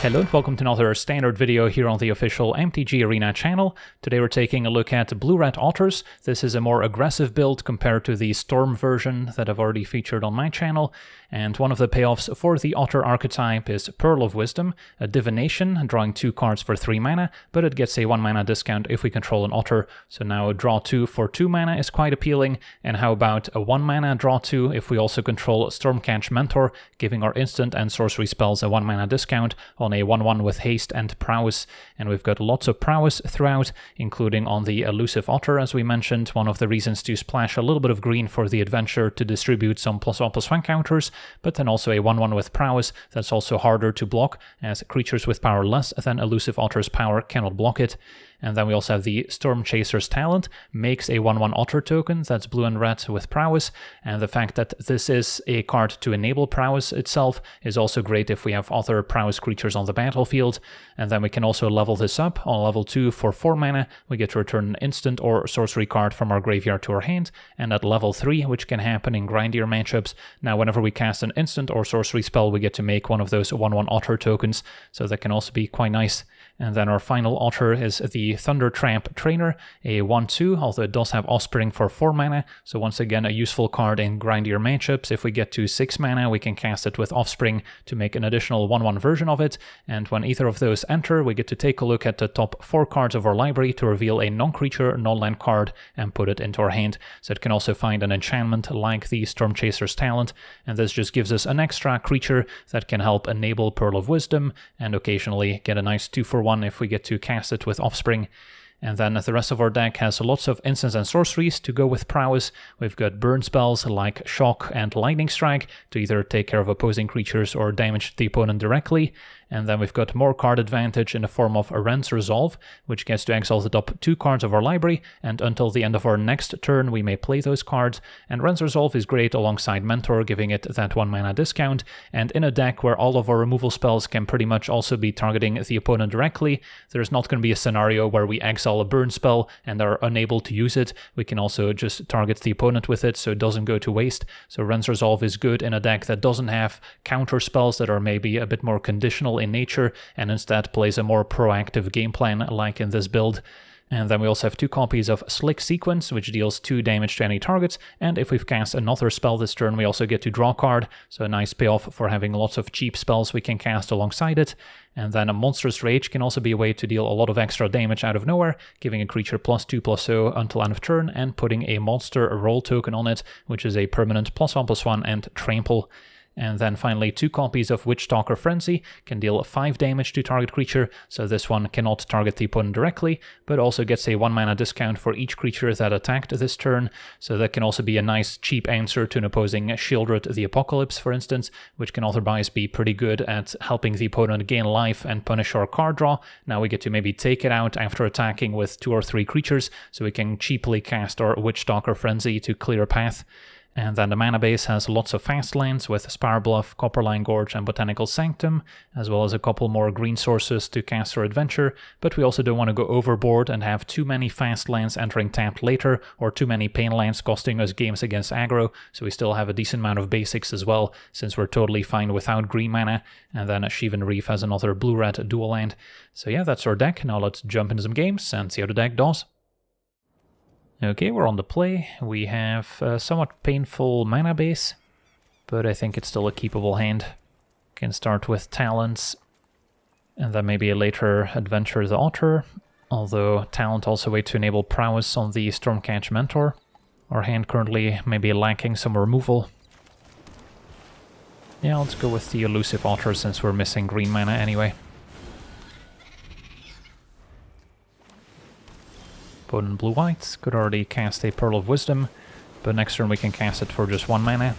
Hello and welcome to another standard video here on the official MTG Arena channel. Today we're taking a look at blue-red otters. This is a more aggressive build compared to the Storm version that I've already featured on my channel. And one of the payoffs for the otter archetype is Pearl of Wisdom, a divination, drawing 2 cards for 3 mana, but it gets a 1 mana discount if we control an otter. So now draw 2 for 2 mana is quite appealing. And how about a 1 mana draw 2 if we also control Stormcatch Mentor, giving our instant and sorcery spells a 1 mana discount on a 1/1 with haste and prowess. And we've got lots of prowess throughout, including on the elusive otter, as we mentioned. One of the reasons to splash a little bit of green for the adventure to distribute some +1/+1 counters, but then also a 1/1 with prowess that's also harder to block, as creatures with power less than elusive otter's power cannot block it. And then we also have the Storm Chaser's Talent, makes a 1/1 otter token that's blue and red with prowess, and the fact that this is a card to enable prowess itself is also great if we have other prowess creatures on the battlefield. And then we can also level this up. On level 2 for 4 mana, we get to return an instant or sorcery card from our graveyard to our hand, and at level 3, which can happen in grindier matchups, now whenever we cast an instant or sorcery spell, we get to make one of those 1/1 otter tokens, so that can also be quite nice. And then our final otter is the Thunder Tramp Trainer, a 1/2, although it does have Offspring for 4 mana, so once again a useful card in grindier matchups. If we get to 6 mana, we can cast it with Offspring to make an additional 1/1 version of it, and when either of those enter, we get to take a look at the top 4 cards of our library to reveal a non-creature, non-land card and put it into our hand. So it can also find an enchantment like the Storm Chaser's Talent, and this just gives us an extra creature that can help enable Pearl of Wisdom, and occasionally get a nice 2-for-1 if we get to cast it with Offspring. And then the rest of our deck has lots of instants and sorceries to go with prowess. We've got burn spells like Shock and Lightning Strike to either take care of opposing creatures or damage the opponent directly. And then we've got more card advantage in the form of Wren's Resolve, which gets to exile the top 2 cards of our library, and until the end of our next turn we may play those cards. And Wren's Resolve is great alongside Mentor, giving it that 1 mana discount, and in a deck where all of our removal spells can pretty much also be targeting the opponent directly, there's not going to be a scenario where we exile a burn spell and are unable to use it. We can also just target the opponent with it so it doesn't go to waste. So Wren's Resolve is good in a deck that doesn't have counter spells that are maybe a bit more conditional in nature, and instead plays a more proactive game plan like in this build. And then we also have 2 copies of Slick Sequence, which deals 2 damage to any targets, and if we've cast another spell this turn, we also get to draw a card, so a nice payoff for having lots of cheap spells we can cast alongside it. And then a Monstrous Rage can also be a way to deal a lot of extra damage out of nowhere, giving a creature +2/+0 until end of turn, and putting a monster roll token on it, which is a permanent +1/+1 and trample. And then finally 2 copies of Witchstalker Frenzy can deal 5 damage to target creature, so this one cannot target the opponent directly, but also gets a 1 mana discount for each creature that attacked this turn, so that can also be a nice cheap answer to an opposing Shieldred the Apocalypse, for instance, which can otherwise be pretty good at helping the opponent gain life and punish our card draw. Now we get to maybe take it out after attacking with 2 or 3 creatures, so we can cheaply cast our Witchstalker Frenzy to clear a path. And then the mana base has lots of fast lands with Spire Bluff, Copperline Gorge and Botanical Sanctum, as well as a couple more green sources to cast our adventure, but we also don't want to go overboard and have too many fast lands entering tapped later, or too many pain lands costing us games against aggro, so we still have a decent amount of basics as well, since we're totally fine without green mana. And then Sheevan Reef has another blue-red dual land. So yeah, that's our deck. Now let's jump into some games and see how the deck does. Okay, we're on the play. We have a somewhat painful mana base, but I think it's still a keepable hand. Can start with Talents, and then maybe later adventure the Otter, although Talent also a way to enable prowess on the Stormcatch Mentor. Our hand currently may be lacking some removal. Yeah, let's go with the elusive Otter since we're missing green mana anyway. Opponent blue-white could already cast a Pearl of Wisdom, but next turn we can cast it for just 1 mana.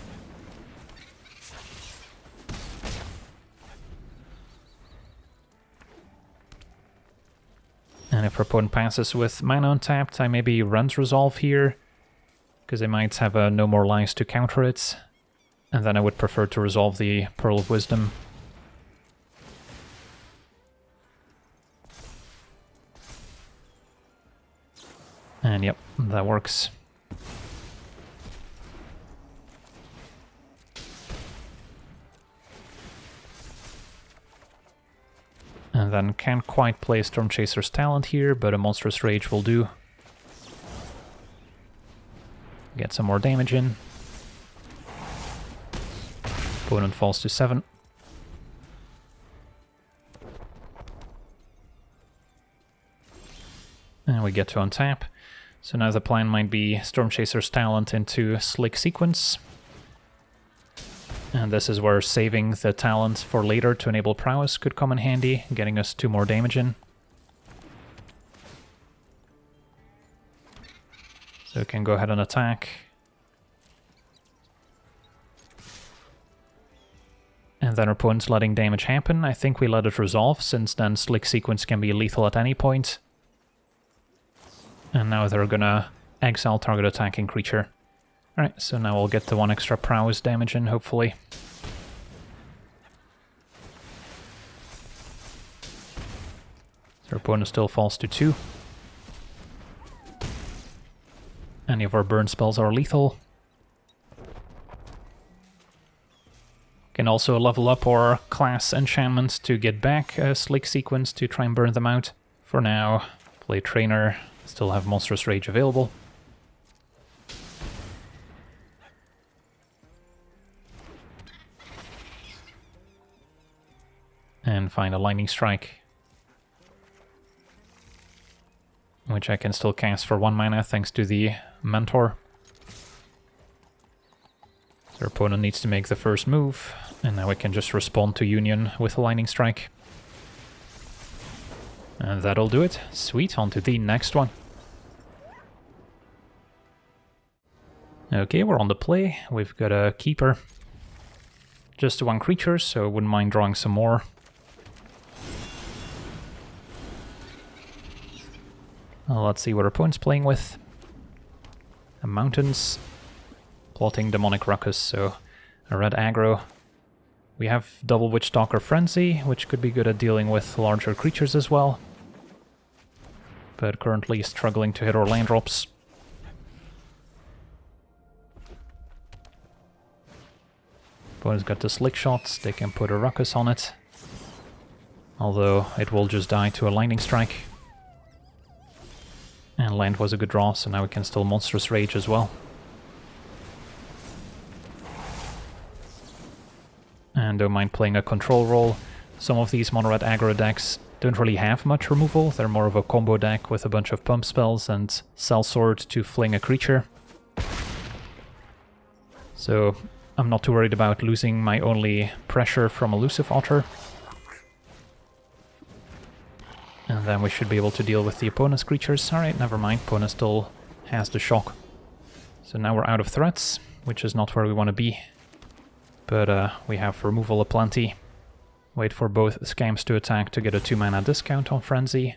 And if our opponent passes with mana untapped, I maybe Wren's Resolve here, because they might have no more lives to counter it. And then I would prefer to resolve the Pearl of Wisdom. And yep, that works. And then can't quite play Storm Chaser's Talent here, but a Monstrous Rage will do. Get some more damage in. Opponent falls to 7. And we get to untap. So now the plan might be Storm Chaser's Talent into Slick Sequence. And this is where saving the talent for later to enable Prowess could come in handy, getting us 2 more damage in. So we can go ahead and attack. And then our opponent's letting damage happen. I think we let it resolve, since then Slick Sequence can be lethal at any point. And now they're gonna exile target attacking creature. Alright, so now we'll get the 1 extra prowess damage in, hopefully. Their opponent still falls to 2. Any of our burn spells are lethal. Can also level up our class enchantments to get back a Slick Sequence to try and burn them out. For now, play Trainer, still have Monstrous Rage available. And find a Lightning Strike, which I can still cast for 1 mana thanks to the Mentor. Their opponent needs to make the first move, and now we can just respond to Union with a Lightning Strike. And that'll do it. Sweet, on to the next one. Okay, we're on the play. We've got a Keeper. Just 1 creature, so I wouldn't mind drawing some more. Let's see what our opponent's playing with. The Mountains. Plotting Demonic Ruckus, so a red aggro. We have double Witchstalker Frenzy, which could be good at dealing with larger creatures as well. But currently struggling to hit our land drops. Opponent's got the Slick Shots, they can put a Ruckus on it. Although it will just die to a Lightning Strike. And land was a good draw, so now we can still Monstrous Rage as well. And don't mind playing a control role. Some of these mono-red aggro decks don't really have much removal. They're more of a combo deck with a bunch of pump spells and Sellsword to fling a creature. So I'm not too worried about losing my only pressure from Elusive Otter. And then we should be able to deal with the opponent's creatures. Alright, never mind, opponent still has the shock. So now we're out of threats, which is not where we want to be. But we have removal aplenty. Wait for both scams to attack to get a 2 mana discount on Frenzy.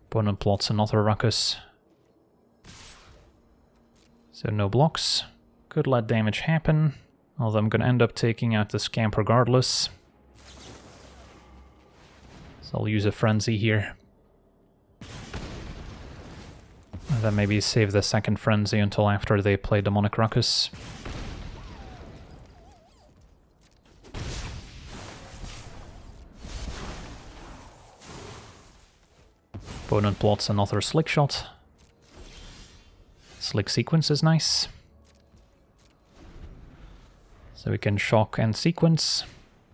Opponent plots another Ruckus. So no blocks. Could let damage happen, although I'm gonna end up taking out the Scamp regardless. So I'll use a Frenzy here. And then maybe save the second Frenzy until after they play Demonic Ruckus. Opponent plots another Slick Shot. Slick Sequence is nice. So we can shock and sequence,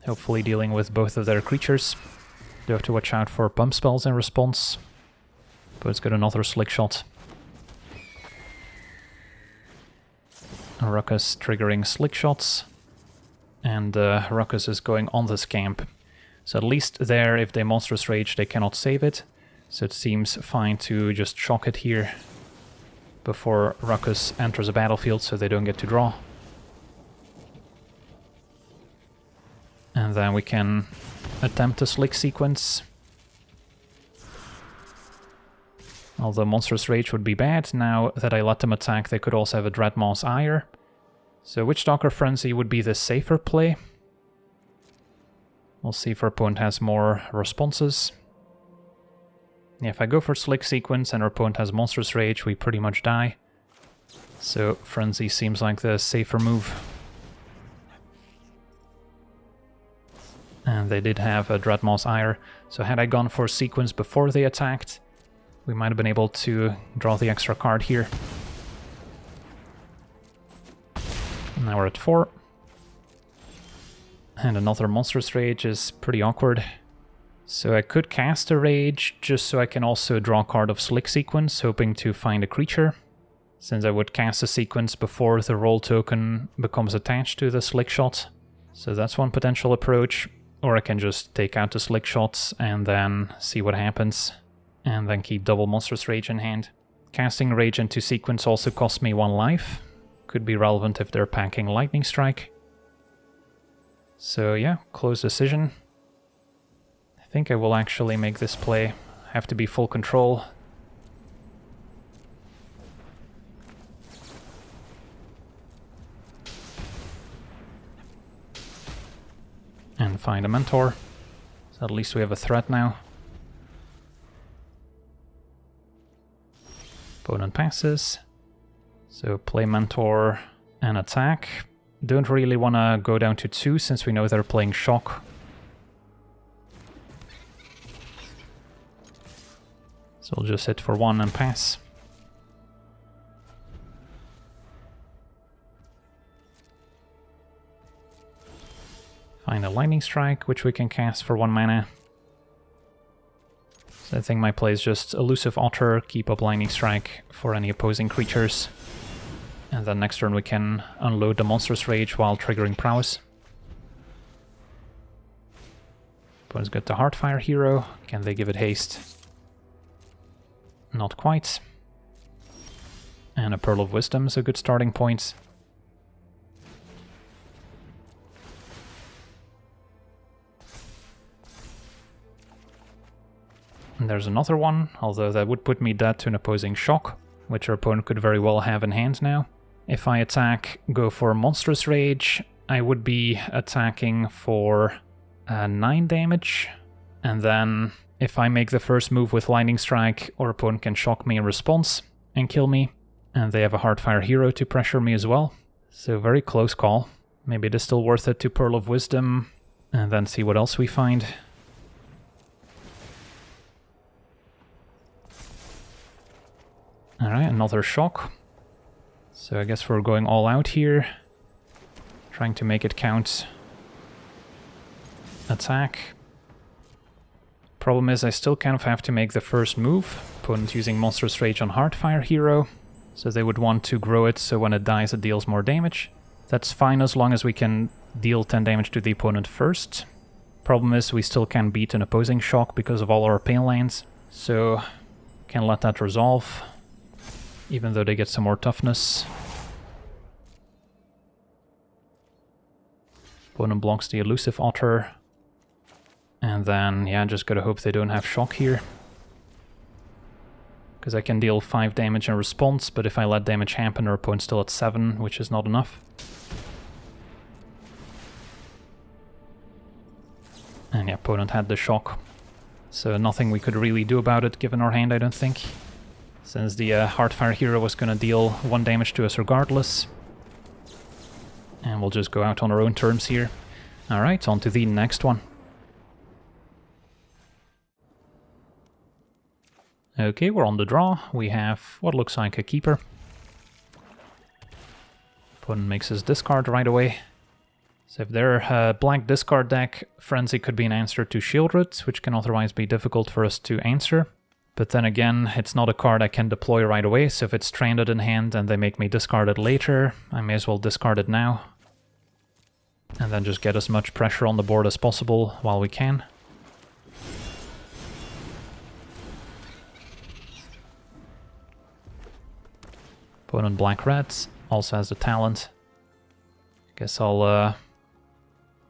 hopefully dealing with both of their creatures. Do have to watch out for pump spells in response. But it's got another Slick Shot. Ruckus triggering Slick Shots. And Ruckus is going on the Scamp. So at least there, if they Monstrous Rage, they cannot save it. So it seems fine to just shock it here before Ruckus enters a battlefield so they don't get to draw. And then we can attempt a Slick Sequence. Although Monstrous Rage would be bad, now that I let them attack they could also have a Dreadmaw's Ire. So Witchstalker Frenzy would be the safer play. We'll see if our opponent has more responses. Yeah, if I go for Slick Sequence and our opponent has Monstrous Rage, we pretty much die. So Frenzy seems like the safer move. And they did have a Dreadmaws Ire, so had I gone for sequence before they attacked, we might have been able to draw the extra card here. Now we're at 4. And another Monstrous Rage is pretty awkward. So I could cast a Rage, just so I can also draw a card of Slick Sequence, hoping to find a creature. Since I would cast a sequence before the roll token becomes attached to the Slick Shot. So that's one potential approach. Or I can just take out the Slick Shots and then see what happens. And then keep double Monstrous Rage in hand. Casting Rage into sequence also costs me 1 life. Could be relevant if they're packing Lightning Strike. So yeah, close decision. I think I will actually make this play. Have to be full control. And find a mentor. So at least we have a threat now. Opponent passes. So play mentor and attack. Don't really want to go down to 2 since we know they're playing shock. So we'll just hit for 1 and pass. Find a Lightning Strike, which we can cast for 1 mana. So I think my play is just Elusive Otter, keep up Lightning Strike for any opposing creatures. And then next turn we can unload the Monstrous Rage while triggering Prowess. Opponent's got the Heartfire Hero. Can they give it haste? Not quite. And a Pearl of Wisdom is a good starting point. And there's another one, although that would put me dead to an opposing shock, which our opponent could very well have in hand now. If I attack, go for Monstrous Rage, I would be attacking for 9 damage. And then if I make the first move with Lightning Strike, our opponent can shock me in response and kill me. And they have a Heartfire Hero to pressure me as well. So very close call. Maybe it is still worth it to Pearl of Wisdom and then see what else we find. Alright, another shock. So I guess we're going all out here. Trying to make it count. Attack. Problem is I still kind of have to make the first move. Opponent using Monstrous Rage on Heartfire Hero. So they would want to grow it so when it dies it deals more damage. That's fine as long as we can deal 10 damage to the opponent first. Problem is we still can beat an opposing shock because of all our pain lands. So can let that resolve. Even though they get some more toughness. Opponent blocks the Elusive Otter. And then, yeah, just gotta hope they don't have shock here. Because I can deal 5 damage in response, but if I let damage happen, our opponent's still at 7, which is not enough. And yeah, opponent had the shock. So nothing we could really do about it, given our hand, I don't think. Since the Heartfire Hero was going to deal 1 damage to us regardless. And we'll just go out on our own terms here. Alright, on to the next one. Okay, we're on the draw. We have what looks like a keeper. Opponent makes his discard right away. So if they're a blank discard deck, Frenzy could be an answer to Shieldred, which can otherwise be difficult for us to answer. But then again, it's not a card I can deploy right away, so if it's stranded in hand and they make me discard it later, I may as well discard it now. And then just get as much pressure on the board as possible while we can. Opponent black-red also has the talent. Guess I'll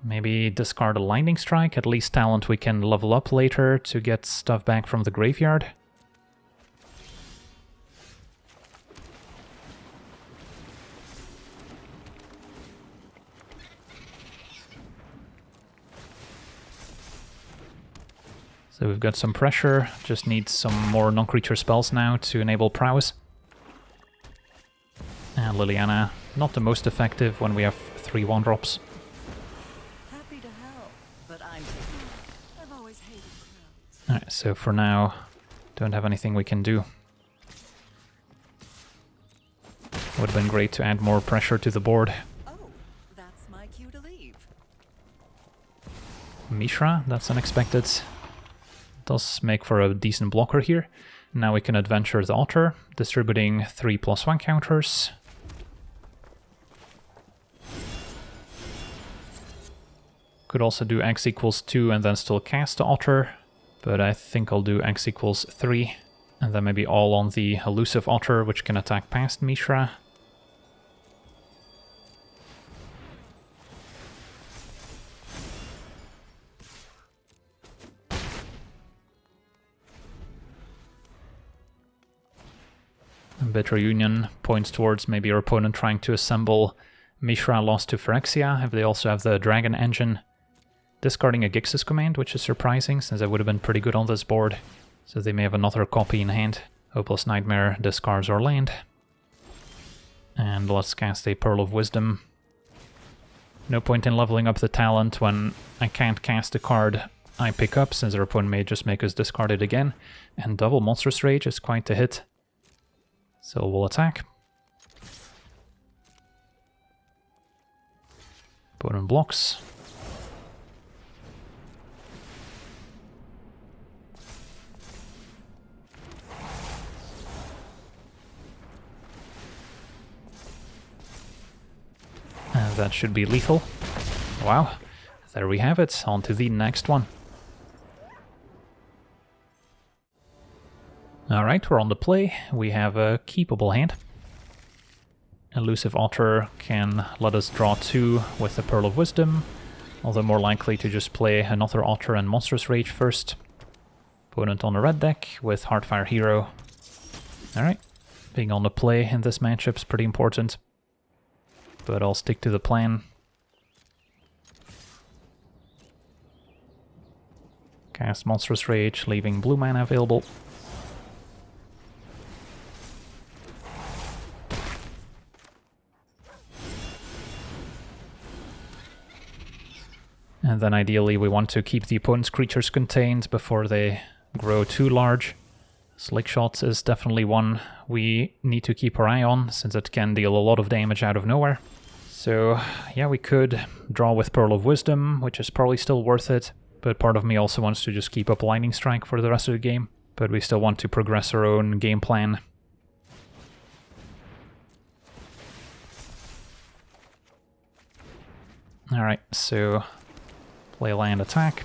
maybe discard a Lightning Strike, at least talent we can level up later to get stuff back from the graveyard. So we've got some pressure, just need some more non-creature spells now to enable prowess. And Liliana, not the most effective when we have 3 1-drops. Happy to help. but I'm taking it. I've always hated crowds. Alright, so for now, don't have anything we can do. Would have been great to add more pressure to the board. Oh, that's my cue to leave. Mishra, that's unexpected. Does make for a decent blocker here. Now we can adventure the altar, distributing 3+1 counters. Could also do x equals 2 and then still cast the altar, but I think I'll do x equals 3, and then maybe all on the elusive altar, which can attack past Mishra. Bitter Union points towards maybe your opponent trying to assemble Mishra lost to Phyrexia, if they also have the Dragon Engine. Discarding a Gix's command, which is surprising, since I would have been pretty good on this board. So they may have another copy in hand. Hopeless Nightmare discards our land. And let's cast a Pearl of Wisdom. No point in leveling up the talent when I can't cast a card I pick up, since their opponent may just make us discard it again. And double Monstrous Rage is quite a hit. So we'll attack. Opponent blocks. And that should be lethal. Wow, there we have it. On to the next one. Alright, we're on the play. We have a keepable hand. Elusive Altar can let us draw 2 with the Pearl of Wisdom, although more likely to just play another Altar and Monstrous Rage first. Opponent on a red deck with Heartfire Hero. Alright, being on the play in this matchup is pretty important, but I'll stick to the plan. Cast Monstrous Rage, leaving blue mana available. And then ideally we want to keep the opponent's creatures contained before they grow too large. Slickshot is definitely one we need to keep our eye on, since it can deal a lot of damage out of nowhere. So yeah, we could draw with Pearl of Wisdom, which is probably still worth it, but part of me also wants to just keep up Lightning Strike for the rest of the game. But we still want to progress our own game plan. Alright, so play land attack.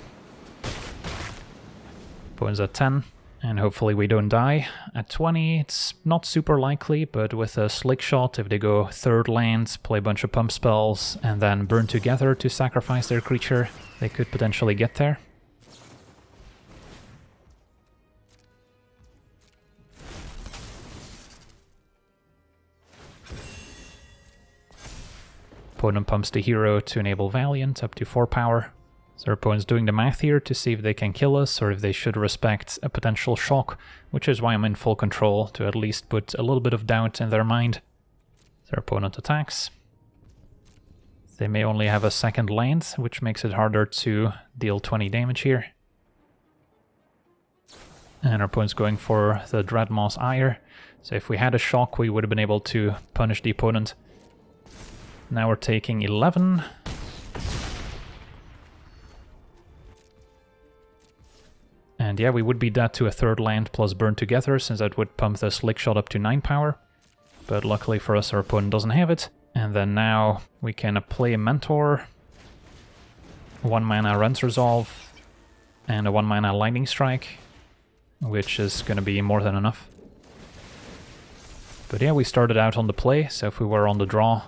Opponent's at 10, and hopefully we don't die. At 20, it's not super likely, but with a Slick Shot, if they go third land, play a bunch of pump spells, and then burn together to sacrifice their creature, they could potentially get there. Opponent pumps the hero to enable Valiant up to 4 power. So our opponent's doing the math here to see if they can kill us or if they should respect a potential shock, which is why I'm in full control, to at least put a little bit of doubt in their mind. So our opponent attacks. They may only have a second land, which makes it harder to deal 20 damage here. And our opponent's going for the Dreadmaw Ire. So if we had a shock, we would have been able to punish the opponent. Now we're taking 11. And yeah, we would be dead to a third land plus burn together, since that would pump the Slick Shot up to 9 power. But luckily for us, our opponent doesn't have it. And then now we can play a Mentor, 1 mana Rent Resolve, and a 1 mana Lightning Strike, which is going to be more than enough. But yeah, we started out on the play, so if we were on the draw,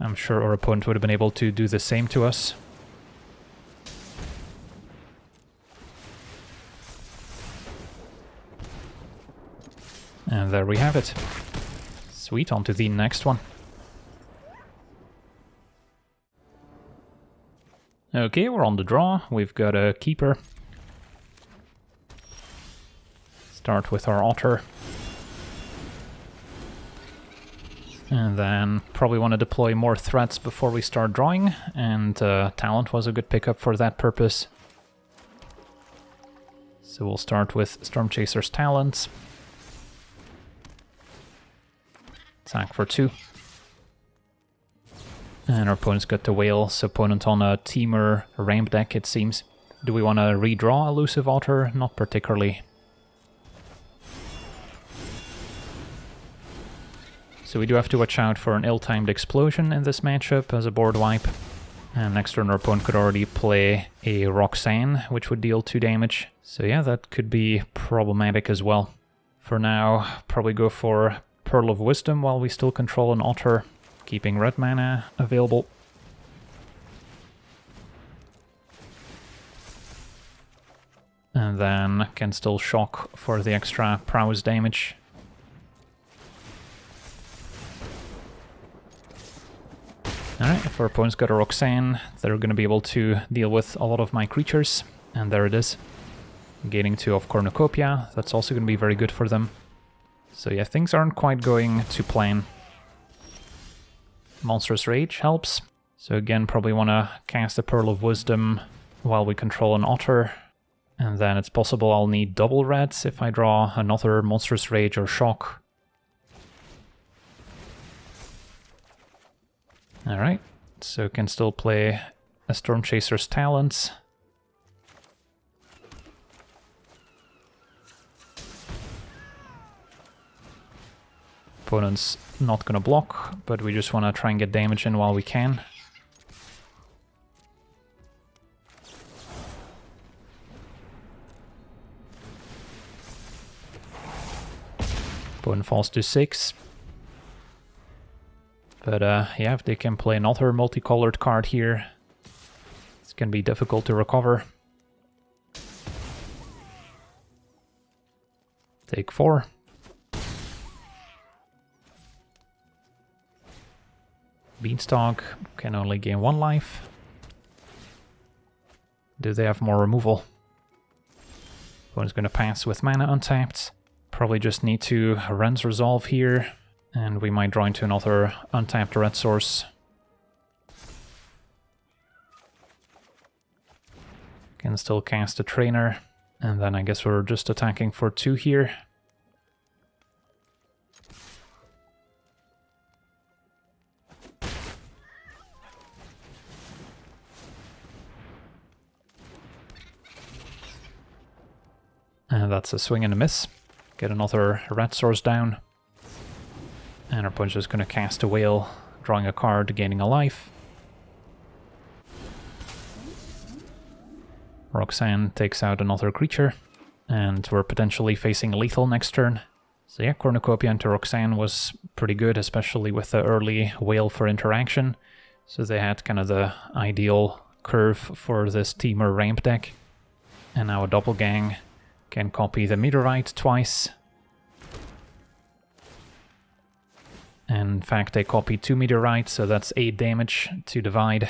I'm sure our opponent would have been able to do the same to us. And there we have it. Sweet, on to the next one. Okay, we're on the draw. We've got a keeper. Start with our altar. And then probably want to deploy more threats before we start drawing, and Talent was a good pickup for that purpose. So we'll start with Stormchaser's Talent. Attack for 2. And our opponent's got the Whale, so opponent on a Teamer ramp deck, it seems. Do we want to redraw Elusive Altar? Not particularly. So we do have to watch out for an ill-timed explosion in this matchup as a board wipe. And next turn our opponent could already play a Roxanne, which would deal 2 damage. So yeah, that could be problematic as well. For now, probably go for Pearl of Wisdom while we still control an Otter, keeping red mana available. And then can still shock for the extra prowess damage. Alright, if our opponent's got a Roxanne, they're going to be able to deal with a lot of my creatures. And there it is. Gaining 2 of Cornucopia, that's also going to be very good for them. So yeah, things aren't quite going to plan. Monstrous Rage helps. So again, probably want to cast a Pearl of Wisdom while we control an Otter. And then it's possible I'll need double reds if I draw another Monstrous Rage or Shock. Alright, so can still play a Stormchaser's Talents. Opponent's not gonna block, but we just want to try and get damage in while we can. Opponent falls to 6. But yeah, if they can play another multicolored card here, it's gonna be difficult to recover. Take 4. Beanstalk can only gain 1 life. Do they have more removal? Opponent's gonna pass with mana untapped. Probably just need to Ren's Resolve here, and we might draw into another untapped red source. Can still cast a Trainer, and then I guess we're just attacking for 2 here. And that's a swing and a miss. Get another red source down. And our opponent's just going to cast a Whale, drawing a card, gaining a life. Roxanne takes out another creature. And we're potentially facing lethal next turn. So yeah, Cornucopia into Roxanne was pretty good, especially with the early Whale for interaction. So they had kind of the ideal curve for this Teamer ramp deck. And now a Doppelgang can copy the Meteorite twice. And in fact, they copied 2 Meteorites, so that's 8 damage to divide,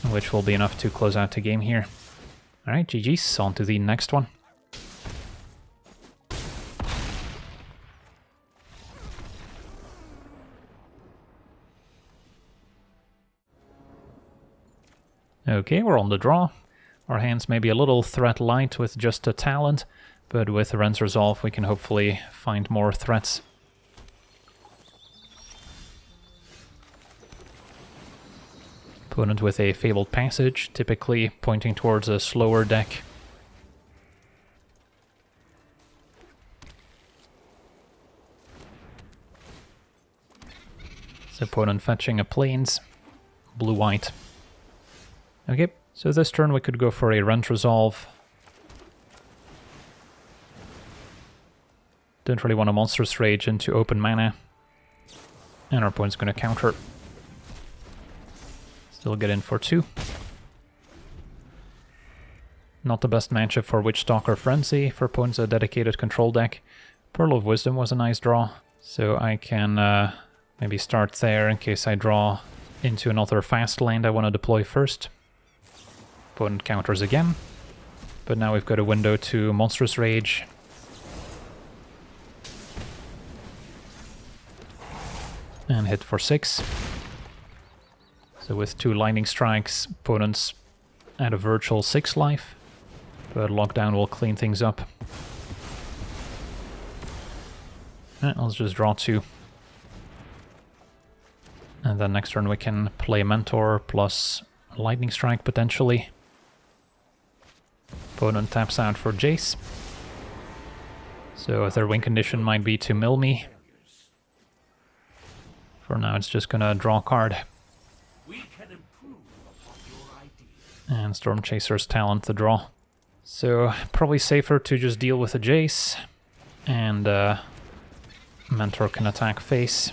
which will be enough to close out the game here. Alright, GG's, on to the next one. Okay, we're on the draw. Our hands may be a little threat light with just a Talent, but with Ren's Resolve we can hopefully find more threats. Opponent with a Fabled Passage, typically pointing towards a slower deck. So opponent fetching a Plains, blue-white. Okay, so this turn we could go for a Ren's Resolve. Don't really want a Monstrous Rage into open mana. And our opponent's going to counter. Still get in for 2. Not the best matchup for Witchstalker Frenzy. For opponents a dedicated control deck. Pearl of Wisdom was a nice draw. So I can maybe start there in case I draw into another fast land I want to deploy first. Opponent counters again. But now we've got a window to Monstrous Rage. and hit for 6. So with 2 lightning strikes, opponents at a virtual 6 life, but lockdown will clean things up. Let's just draw 2. And then next turn we can play Mentor plus lightning strike potentially. Opponent taps out for Jace. So their win condition might be to mill me. For now it's just gonna draw a card. And Storm Chaser's Talent to draw. So probably safer to just deal with a Jace. And Mentor can attack face.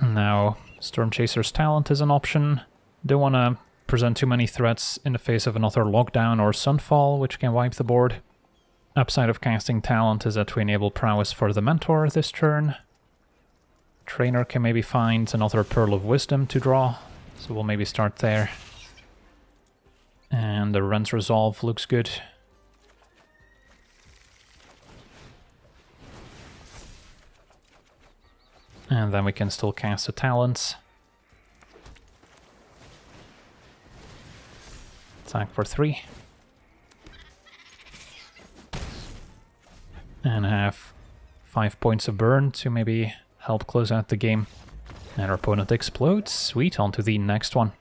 Now, Storm Chaser's Talent is an option. Don't want to present too many threats in the face of another Lockdown or Sunfall, which can wipe the board. Upside of casting Talent is that we enable Prowess for the Mentor this turn. Trainer can maybe find another Pearl of Wisdom to draw, so we'll maybe start there. And the Rent's Resolve looks good. And then we can still cast a Talent. Attack for 3. And have 5 points of burn to maybe help close out the game. And our opponent explodes. Sweet, on to the next one.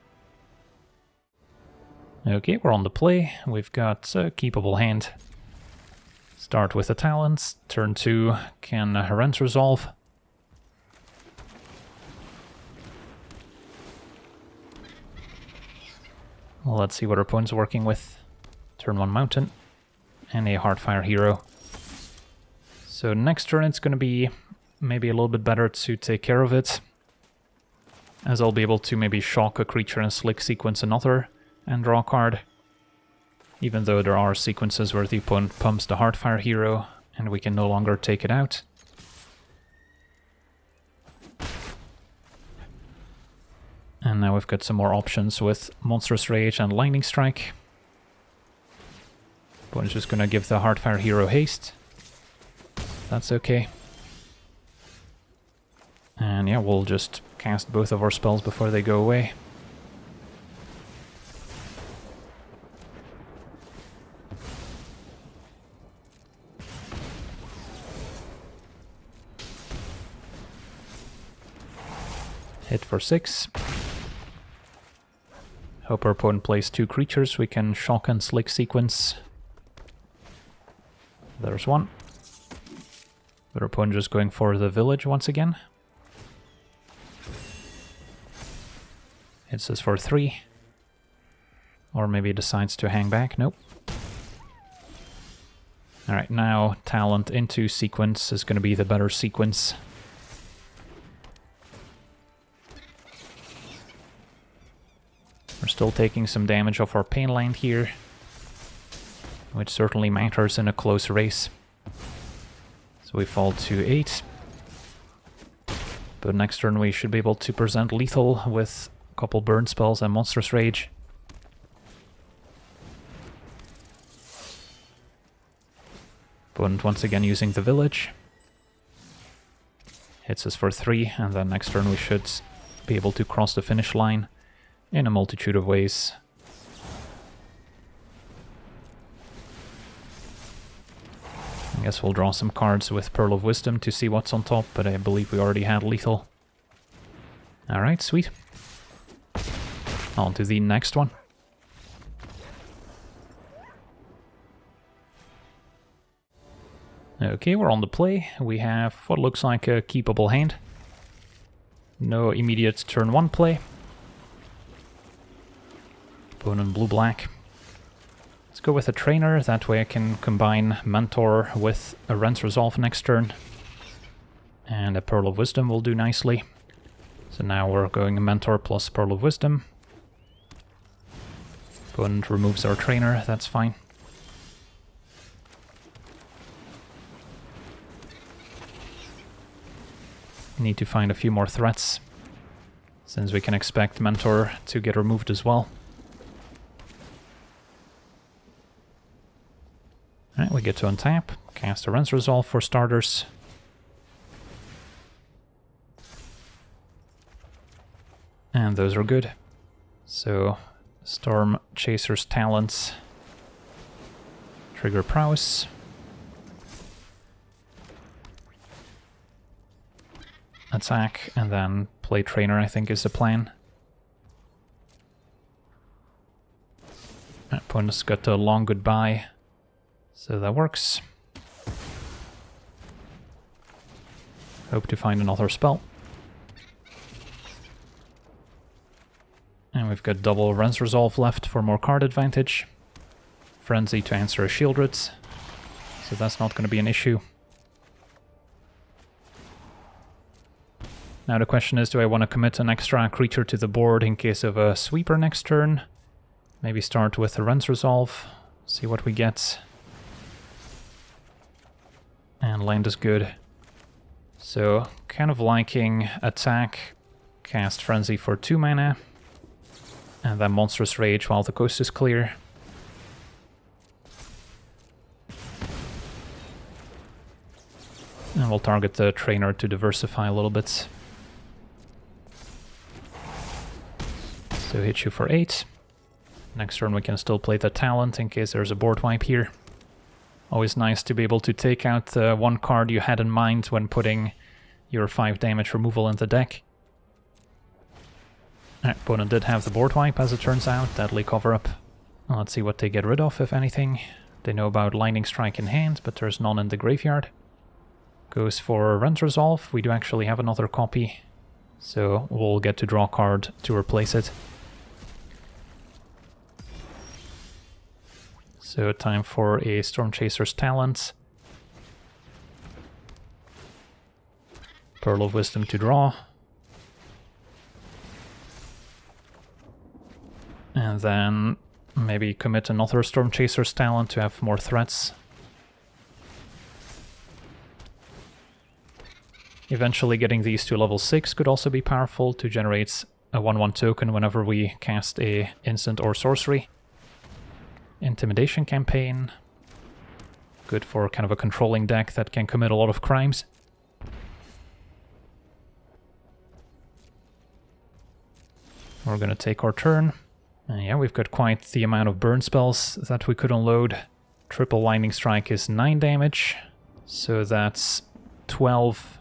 Okay, we're on the play. We've got a keepable hand. Start with the Talents. Turn 2 can Rent's Resolve. Let's see what our opponent's working with. Turn 1 Mountain and a Heartfire Hero. So next turn it's going to be maybe a little bit better to take care of it, as I'll be able to maybe shock a creature and Slick Sequence another and draw a card. Even though there are sequences where the opponent pumps the Heartfire Hero and we can no longer take it out. And now we've got some more options with Monstrous Rage and Lightning Strike. Opponent's just gonna give the Heartfire Hero haste. That's okay. And yeah, we'll just cast both of our spells before they go away. Hit for 6. Hope our opponent plays 2 creatures. We can shock and Slick Sequence. There's 1. Our opponent just going for the village once again. Hits us for 3. Or maybe decides to hang back. Nope. Alright, now Talent into Sequence is going to be the better sequence. We're still taking some damage off our Pain Land here, which certainly matters in a close race. So we fall to 8. But next turn we should be able to present lethal with a couple burn spells and Monstrous Rage. Opponent once again using the village. Hits us for 3, and then next turn we should be able to cross the finish line in a multitude of ways. I guess we'll draw some cards with Pearl of Wisdom to see what's on top, but I believe we already had lethal. Alright, sweet. On to the next one. Okay, we're on the play. We have what looks like a keepable hand. No immediate turn 1 play. Opponent blue-black. Let's go with a Trainer, that way I can combine Mentor with a Rent's Resolve next turn. And a Pearl of Wisdom will do nicely. So now we're going Mentor plus Pearl of Wisdom. Opponent removes our Trainer, that's fine. Need to find a few more threats. since we can expect Mentor to get removed as well. Alright, we get to untap, cast a Rends Resolve for starters. And those are good. So, Storm Chaser's talents trigger prowess. Attack, and then play Trainer, I think, is the plan. Opponent's got a long goodbye, so that works. Hope to find another spell. And we've got double Rends Resolve left for more card advantage. Frenzy to answer a Shieldred, so that's not going to be an issue. Now the question is, do I want to commit an extra creature to the board in case of a sweeper next turn? Maybe start with the Rends Resolve, see what we get. And land is good. So, kind of liking attack, cast Frenzy for 2 mana, and then Monstrous Rage while the coast is clear. And we'll target the Trainer to diversify a little bit. So hit you for 8. Next turn we can still play the Talent in case there's a board wipe here. Always nice to be able to take out the one card you had in mind when putting your 5 damage removal in the deck. Opponent did have the board wipe, as it turns out. Deadly cover-up. Let's see what they get rid of, if anything. They know about Lightning Strike in hand, but there's none in the graveyard. Goes for Rends Resolve. We do actually have another copy, so we'll get to draw a card to replace it. So time for a Storm Chaser's Talent. Pearl of Wisdom to draw. And then maybe commit another Storm Chaser's Talent to have more threats. Eventually getting these to level 6 could also be powerful to generate a 1/1 token whenever we cast a instant or sorcery. Intimidation Campaign. Good for kind of a controlling deck that can commit a lot of crimes. We're gonna take our turn. And yeah, we've got quite the amount of burn spells that we could unload. Triple Lightning Strike is 9 damage, so that's 12,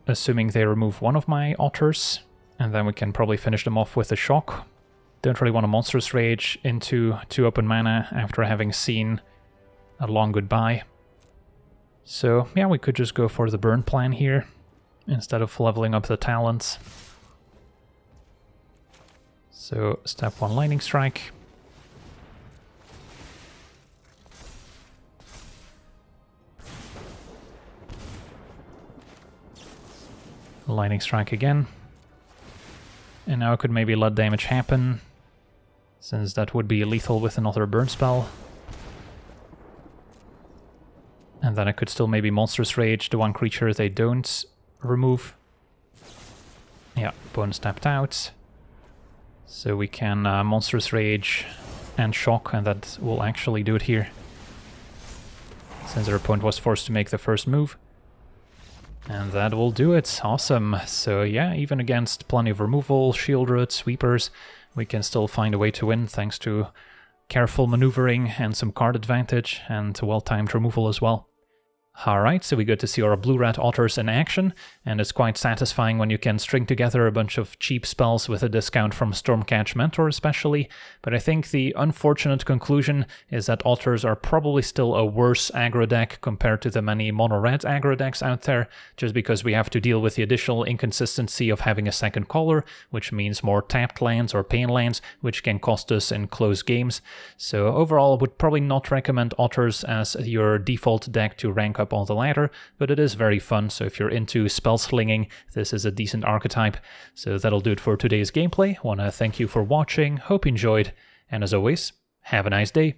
assuming they remove one of my otters. And then we can probably finish them off with a shock. Don't really want a Monstrous Rage into 2 open mana after having seen a long goodbye. So yeah, we could just go for the burn plan here, instead of leveling up the talents. So step 1 Lightning Strike. Lightning Strike again. And now I could maybe let damage happen, since that would be lethal with another burn spell. And then I could still maybe Monstrous Rage the one creature they don't remove. Yeah, opponent tapped out. So we can Monstrous Rage and Shock, and that will actually do it here, since their opponent was forced to make the first move. And that will do it. Awesome. So yeah, even against plenty of removal, Shieldred, Sweepers, we can still find a way to win thanks to careful maneuvering and some card advantage and well-timed removal as well. Alright, so we get to see our blue-red otters in action, and it's quite satisfying when you can string together a bunch of cheap spells with a discount from Stormcatch Mentor especially, but I think the unfortunate conclusion is that otters are probably still a worse aggro deck compared to the many mono-red aggro decks out there, just because we have to deal with the additional inconsistency of having a second color, which means more tapped lands or pain lands, which can cost us in close games. So overall, I would probably not recommend otters as your default deck to rank up on the ladder, but it is very fun, so if you're into spell slinging, this is a decent archetype. So that'll do it for today's gameplay. Want to thank you for watching, hope you enjoyed, and as always, have a nice day.